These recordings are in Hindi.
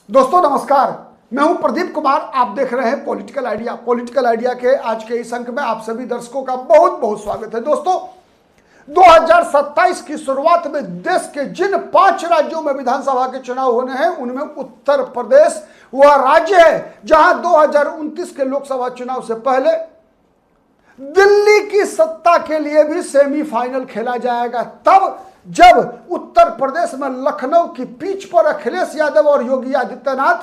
दोस्तों नमस्कार, मैं हूं प्रदीप कुमार। आप देख रहे हैं पॉलिटिकल आइडिया। पॉलिटिकल आइडिया के आज के इस अंक में आप सभी दर्शकों का बहुत बहुत स्वागत है। दोस्तों 2027 की शुरुआत में देश के जिन 5 राज्यों में विधानसभा के चुनाव होने हैं उनमें उत्तर प्रदेश वह राज्य है जहां 2029 के लोकसभा चुनाव से पहले दिल्ली की सत्ता के लिए भी सेमीफाइनल खेला जाएगा। तब जब उत्तर प्रदेश में लखनऊ की पिच पर अखिलेश यादव और योगी आदित्यनाथ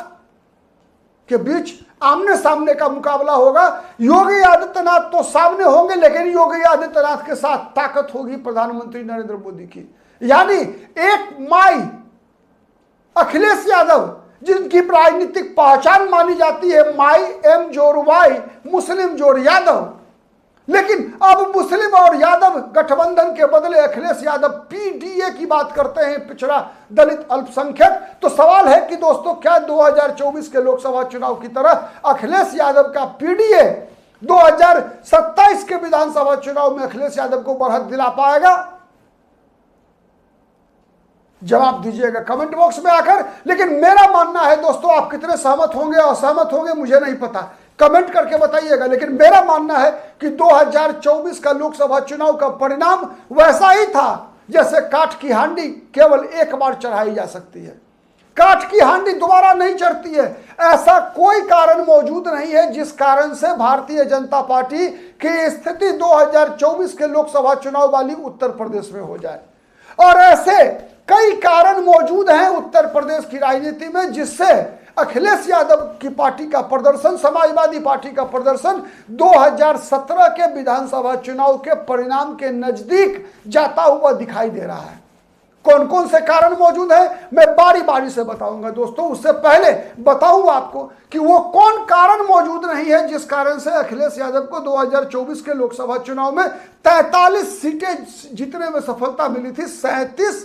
के बीच आमने सामने का मुकाबला होगा। योगी आदित्यनाथ तो सामने होंगे, लेकिन योगी आदित्यनाथ के साथ ताकत होगी प्रधानमंत्री नरेंद्र मोदी की। यानी एक माई अखिलेश यादव, जिनकी राजनीतिक पहचान मानी जाती है माई एम जोर वाई, मुस्लिम जोर यादव, लेकिन अब मुस्लिम और यादव गठबंधन के बदले अखिलेश यादव पीडीए की बात करते हैं, पिछड़ा दलित अल्पसंख्यक। तो सवाल है कि दोस्तों क्या 2024 के लोकसभा चुनाव की तरह अखिलेश यादव का पीडीए 2027 के विधानसभा चुनाव में अखिलेश यादव को बढ़त दिला पाएगा? जवाब दीजिएगा कमेंट बॉक्स में आकर। लेकिन मेरा मानना है दोस्तों, आप कितने सहमत होंगे असहमत होंगे मुझे नहीं पता, कमेंट करके बताइएगा। लेकिन मेरा मानना है कि 2024 का लोकसभा चुनाव का परिणाम वैसा ही था जैसे काठ की हांडी केवल एक बार चढ़ाई जा सकती है, काठ की हांडी दोबारा नहीं चढ़ती है। ऐसा कोई कारण मौजूद नहीं है जिस कारण से भारतीय जनता पार्टी की स्थिति 2024 के लोकसभा चुनाव वाली उत्तर प्रदेश में हो जाए। और ऐसे कई कारण मौजूद हैं उत्तर प्रदेश की राजनीति में जिससे अखिलेश यादव की पार्टी का प्रदर्शन, समाजवादी पार्टी का प्रदर्शन 2017 के विधानसभा चुनाव के परिणाम के नजदीक जाता हुआ दिखाई दे रहा है। कौन कौन से कारण मौजूद हैं मैं बारी बारी से बताऊंगा दोस्तों। उससे पहले बताऊं आपको कि वो कौन कारण मौजूद नहीं है जिस कारण से अखिलेश यादव को 2024 के लोकसभा चुनाव में 43 सीटें जीतने में सफलता मिली थी। 37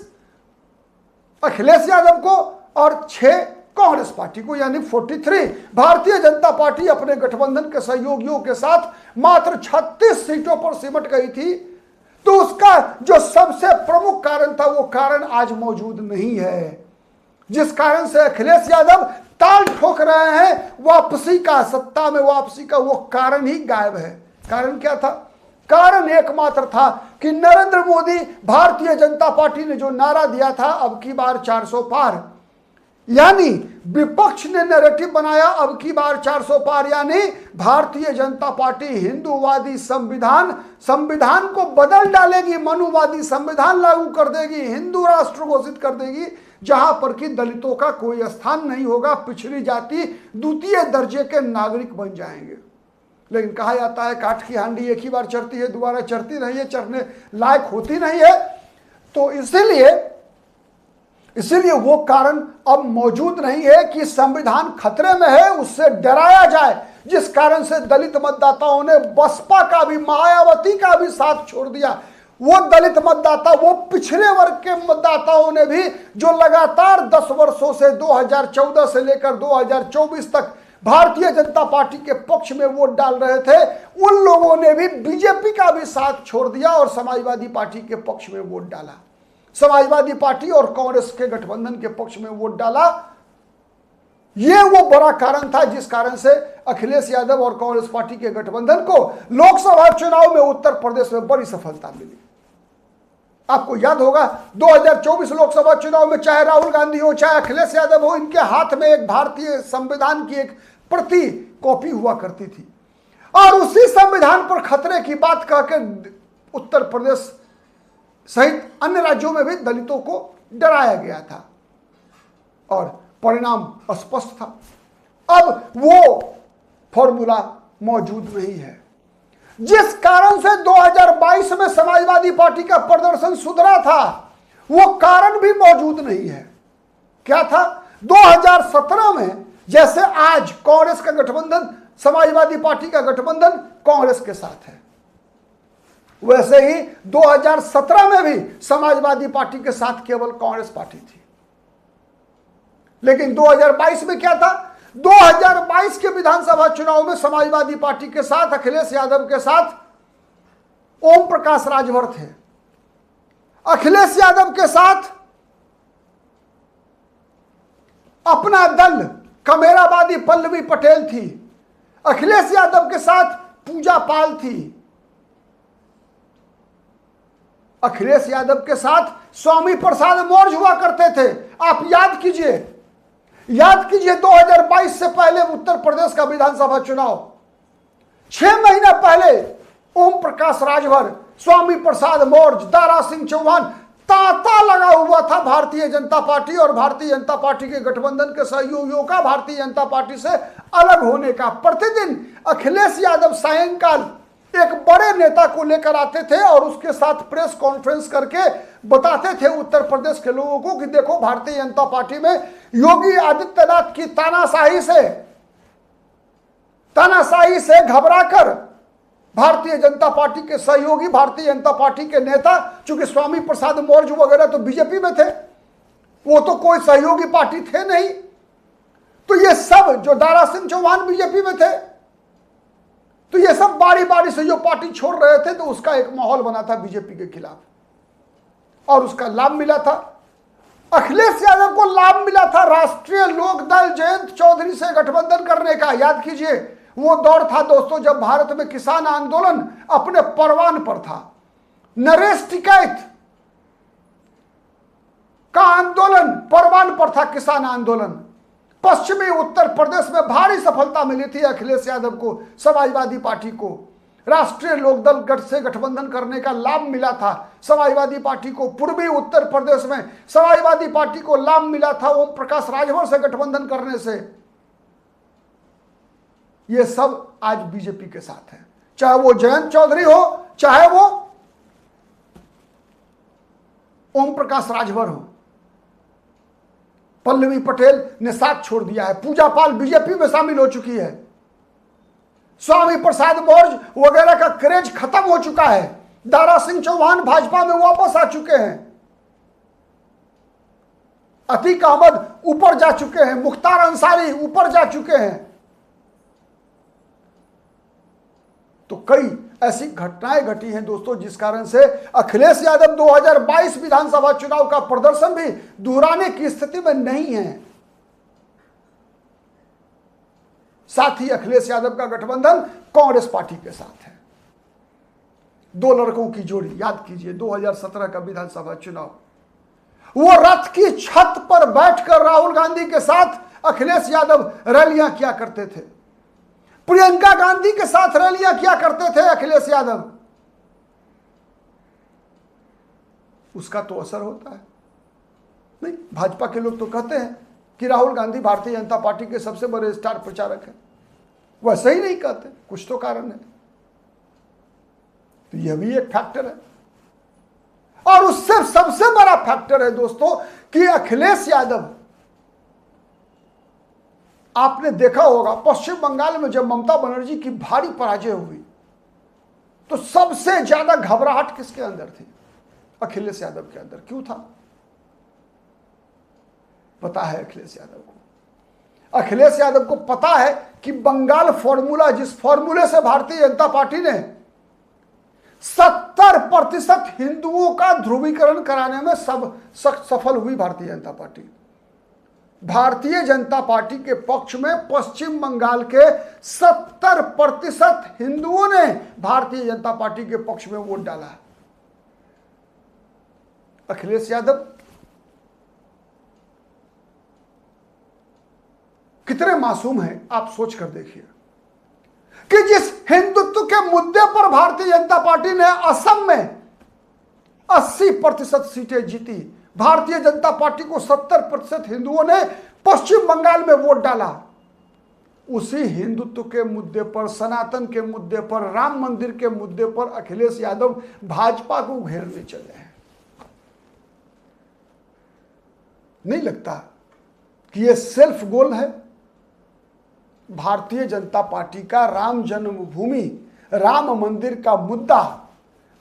अखिलेश यादव को और 6 कांग्रेस पार्टी को, यानी 43। भारतीय जनता पार्टी अपने गठबंधन के सहयोगियों के साथ मात्र 36 सीटों पर सिमट गई थी। तो उसका जो सबसे प्रमुख कारण था वो कारण आज मौजूद नहीं है, जिस कारण से अखिलेश यादव ताल ठोक रहे हैं वापसी का, सत्ता में वापसी का, वो कारण ही गायब है। कारण क्या था? कारण एकमात्र था कि नरेंद्र मोदी, भारतीय जनता पार्टी ने जो नारा दिया था अब की बार 400 पार, यानी विपक्ष ने नैरेटिव बनाया अब की बार 400 पार, यानी भारतीय जनता पार्टी हिंदूवादी संविधान को बदल डालेगी, मनुवादी संविधान लागू कर देगी, हिंदू राष्ट्र घोषित कर देगी, जहां पर कि दलितों का कोई स्थान नहीं होगा, पिछड़ी जाति द्वितीय दर्जे के नागरिक बन जाएंगे। लेकिन कहा जाता है काठ की हांडी एक ही बार चढ़ती है, दोबारा चढ़ती नहीं है, चढ़ने लायक होती नहीं है। तो इसीलिए वो कारण अब मौजूद नहीं है कि संविधान खतरे में है, उससे डराया जाए, जिस कारण से दलित मतदाताओं ने बसपा का भी, मायावती का भी साथ छोड़ दिया। वो दलित मतदाता, वो पिछड़े वर्ग के मतदाताओं ने भी, जो लगातार 10 वर्षों से 2014 से लेकर 2024 तक भारतीय जनता पार्टी के पक्ष में वोट डाल रहे थे, उन लोगों ने भी बीजेपी का भी साथ छोड़ दिया और समाजवादी पार्टी के पक्ष में वोट डाला। समाजवादी पार्टी और कांग्रेस के गठबंधन के पक्ष में वोट डाला। यह वो बड़ा कारण था जिस कारण से अखिलेश यादव और कांग्रेस पार्टी के गठबंधन को लोकसभा चुनाव में उत्तर प्रदेश में बड़ी सफलता मिली। आपको याद होगा 2024 लोकसभा चुनाव में चाहे राहुल गांधी हो चाहे अखिलेश यादव हो, इनके हाथ में एक भारतीय संविधान की एक प्रति कॉपी हुआ करती थी और उसी संविधान पर खतरे की बात कहकर उत्तर प्रदेश सहित अन्य राज्यों में भी दलितों को डराया गया था और परिणाम स्पष्ट था। अब वो फॉर्मूला मौजूद नहीं है, जिस कारण से 2022 में समाजवादी पार्टी का प्रदर्शन सुधरा था, वो कारण भी मौजूद नहीं है। क्या था? 2017 में जैसे आज कांग्रेस का गठबंधन, समाजवादी पार्टी का गठबंधन कांग्रेस के साथ है, वैसे ही 2017 में भी समाजवादी पार्टी के साथ केवल कांग्रेस पार्टी थी। लेकिन 2022 में क्या था? 2022 के विधानसभा चुनाव में समाजवादी पार्टी के साथ, अखिलेश यादव के साथ ओम प्रकाश राजभर थे, अखिलेश यादव के साथ अपना दल कमेरावादी पल्लवी पटेल थी, अखिलेश यादव के साथ पूजा पाल थी, अखिलेश यादव के साथ स्वामी प्रसाद मौर्य हुआ करते थे। आप याद कीजिए 2022 से पहले उत्तर प्रदेश का विधानसभा चुनाव, 6 महीने पहले ओम प्रकाश राजभर, स्वामी प्रसाद मौर्य, दारा सिंह चौहान, तांता लगा हुआ था भारतीय जनता पार्टी और भारतीय जनता पार्टी के गठबंधन के सहयोगियों का भारतीय जनता पार्टी से अलग होने का। प्रतिदिन अखिलेश यादव सायंकाल एक बड़े नेता को लेकर आते थे और उसके साथ प्रेस कॉन्फ्रेंस करके बताते थे उत्तर प्रदेश के लोगों को कि देखो भारतीय जनता पार्टी में योगी आदित्यनाथ की तानाशाही से घबराकर भारतीय जनता पार्टी के सहयोगी, भारतीय जनता पार्टी के नेता, चूंकि स्वामी प्रसाद मौर्य वगैरह तो बीजेपी में थे, वो तो कोई सहयोगी पार्टी थे नहीं, तो ये सब जो दारा सिंह चौहान बीजेपी में थे, तो ये सब बारी बारी से जो पार्टी छोड़ रहे थे, तो उसका एक माहौल बना था बीजेपी के खिलाफ और उसका लाभ मिला था। अखिलेश यादव को लाभ मिला था राष्ट्रीय लोकदल जयंत चौधरी से गठबंधन करने का। याद कीजिए वो दौर था दोस्तों जब भारत में किसान आंदोलन अपने परवान पर था। नरेश टिकैत का आंदोलन परवान पर था, किसान आंदोलन। पश्चिमी उत्तर प्रदेश में भारी सफलता मिली थी अखिलेश यादव को, समाजवादी पार्टी को। राष्ट्रीय लोकदल गठ से गठबंधन करने का लाभ मिला था समाजवादी पार्टी को। पूर्वी उत्तर प्रदेश में समाजवादी पार्टी को लाभ मिला था ओम प्रकाश राजभर से गठबंधन करने से। ये सब आज बीजेपी के साथ है, चाहे वो जयंत चौधरी हो, चाहे वो ओम प्रकाश राजभर हो। पल्लवी पटेल ने साथ छोड़ दिया है, पूजा पाल बीजेपी में शामिल हो चुकी है, स्वामी प्रसाद मौर्य वगैरह का क्रेज खत्म हो चुका है, दारा सिंह चौहान भाजपा में वापस आ चुके हैं, अतीक अहमद ऊपर जा चुके हैं, मुख्तार अंसारी ऊपर जा चुके हैं। तो कई ऐसी घटनाएं घटी हैं दोस्तों जिस कारण से अखिलेश यादव 2022 विधानसभा चुनाव का प्रदर्शन भी दोहराने की स्थिति में नहीं है। साथ ही अखिलेश यादव का गठबंधन कांग्रेस पार्टी के साथ है। दो लड़कों की जोड़ी, याद कीजिए 2017 का विधानसभा चुनाव, वो रथ की छत पर बैठकर राहुल गांधी के साथ अखिलेश यादव रैलियां किया करते थे, प्रियंका गांधी के साथ रैलियां किया करते थे अखिलेश यादव। उसका तो असर होता है नहीं। भाजपा के लोग तो कहते हैं कि राहुल गांधी भारतीय जनता पार्टी के सबसे बड़े स्टार प्रचारक हैं, वैसे ही नहीं कहते, कुछ तो कारण है। तो यह भी एक फैक्टर है और उससे सबसे बड़ा फैक्टर है दोस्तों कि अखिलेश यादव, आपने देखा होगा पश्चिम बंगाल में जब ममता बनर्जी की भारी पराजय हुई तो सबसे ज्यादा घबराहट किसके अंदर थी? अखिलेश यादव के अंदर। क्यों था? पता है अखिलेश यादव को। अखिलेश यादव को पता है कि बंगाल फॉर्मूला, जिस फॉर्मूले से भारतीय जनता पार्टी ने 70% हिंदुओं का ध्रुवीकरण कराने में सफल हुई भारतीय जनता पार्टी। भारतीय जनता पार्टी के पक्ष में पश्चिम बंगाल के 70% हिंदुओं ने भारतीय जनता पार्टी के पक्ष में वोट डाला। अखिलेश यादव कितने मासूम हैं आप सोच कर देखिए कि जिस हिंदुत्व के मुद्दे पर भारतीय जनता पार्टी ने असम में 80% सीटें जीती, भारतीय जनता पार्टी को 70% हिंदुओं ने पश्चिम बंगाल में वोट डाला। उसी हिंदुत्व के मुद्दे पर, सनातन के मुद्दे पर, राम मंदिर के मुद्दे पर अखिलेश यादव भाजपा को घेरने चले हैं। नहीं लगता कि यह सेल्फ गोल है? भारतीय जनता पार्टी का राम जन्मभूमि, राम मंदिर का मुद्दा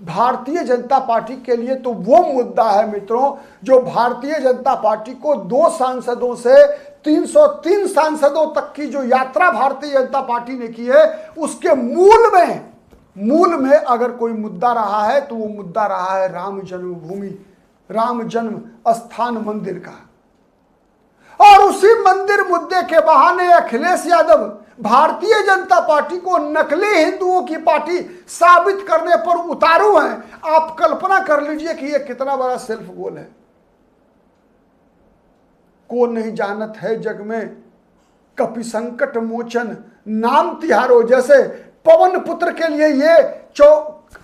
भारतीय जनता पार्टी के लिए तो वो मुद्दा है मित्रों जो भारतीय जनता पार्टी को 2 सांसदों से 303 सांसदों तक की जो यात्रा भारतीय जनता पार्टी ने की है, उसके मूल में अगर कोई मुद्दा रहा है तो वो मुद्दा रहा है राम जन्मभूमि, राम जन्म स्थान मंदिर का। और उसी मंदिर मुद्दे के बहाने अखिलेश यादव भारतीय जनता पार्टी को नकली हिंदुओं की पार्टी साबित करने पर उतारू हैं। आप कल्पना कर लीजिए कि यह कितना बड़ा सेल्फ गोल है। कौन नहीं जानत है जग में कपि संकट मोचन नाम तिहारो, जैसे पवन पुत्र के लिए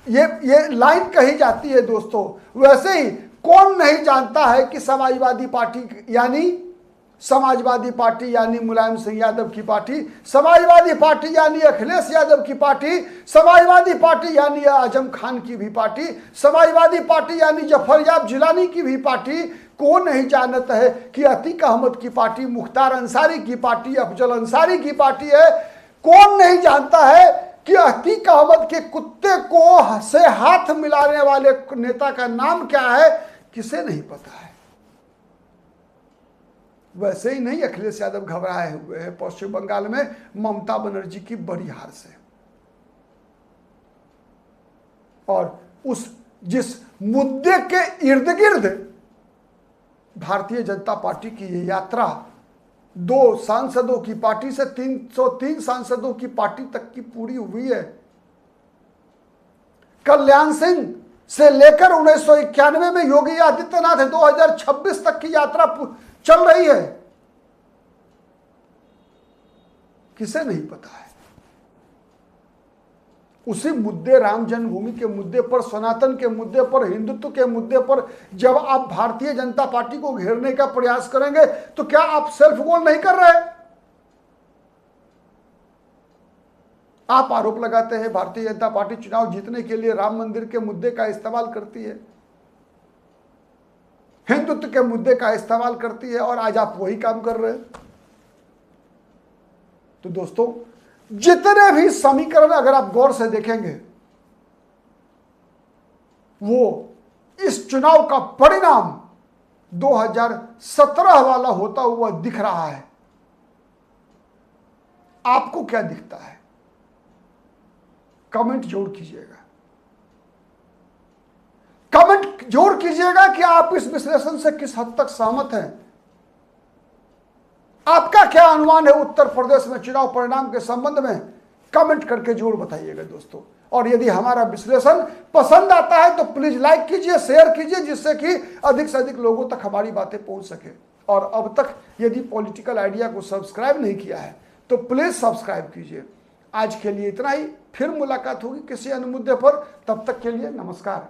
ये लाइन कही जाती है दोस्तों, वैसे ही कौन नहीं जानता है कि समाजवादी पार्टी यानी मुलायम सिंह यादव की पार्टी, समाजवादी पार्टी यानी अखिलेश यादव की पार्टी, समाजवादी पार्टी यानी आजम खान की भी पार्टी, समाजवादी पार्टी यानी जफरयाब जिलानी की भी पार्टी। कौन नहीं जानता है कि अतीक अहमद की पार्टी, मुख्तार अंसारी की पार्टी, अफजल अंसारी की पार्टी है। कौन नहीं जानता है कि अतीक अहमद के कुत्ते को से हाथ मिलाने वाले नेता का नाम क्या है, किसे नहीं पता है। वैसे ही नहीं अखिलेश यादव घबराए हुए हैं पश्चिम बंगाल में ममता बनर्जी की बड़ी हार से, और जिस मुद्दे के इर्द गिर्द भारतीय जनता पार्टी की ये यात्रा 2 सांसदों की पार्टी से 303 सांसदों की पार्टी तक की पूरी हुई है। कल्याण सिंह से लेकर 1991 में योगी आदित्यनाथ 2026 तक की यात्रा चल रही है। किसे नहीं पता है। उसी मुद्दे, राम जन्मभूमि के मुद्दे पर, सनातन के मुद्दे पर, हिंदुत्व के मुद्दे पर जब आप भारतीय जनता पार्टी को घेरने का प्रयास करेंगे तो क्या आप सेल्फ गोल नहीं कर रहे? आप आरोप लगाते हैं भारतीय जनता पार्टी चुनाव जीतने के लिए राम मंदिर के मुद्दे का इस्तेमाल करती है, हिंदुत्व के मुद्दे का इस्तेमाल करती है, और आज आप वही काम कर रहे हैं। तो दोस्तों, जितने भी समीकरण अगर आप गौर से देखेंगे, वो इस चुनाव का परिणाम 2017 वाला होता हुआ दिख रहा है। आपको क्या दिखता है? कमेंट जरूर कीजिएगा। कमेंट जरूर कीजिएगा कि आप इस विश्लेषण से किस हद तक सहमत हैं। आपका क्या अनुमान है उत्तर प्रदेश में चुनाव परिणाम के संबंध में? कमेंट करके जरूर बताइएगा दोस्तों। और यदि हमारा विश्लेषण पसंद आता है तो प्लीज लाइक कीजिए, शेयर कीजिए, जिससे कि अधिक से अधिक लोगों तक हमारी बातें पहुंच सके। और अब तक यदि पॉलिटिकल आइडिया को सब्सक्राइब नहीं किया है तो प्लीज सब्सक्राइब कीजिए। आज के लिए इतना ही, फिर मुलाकात होगी किसी अन्य मुद्दे पर। तब तक के लिए नमस्कार।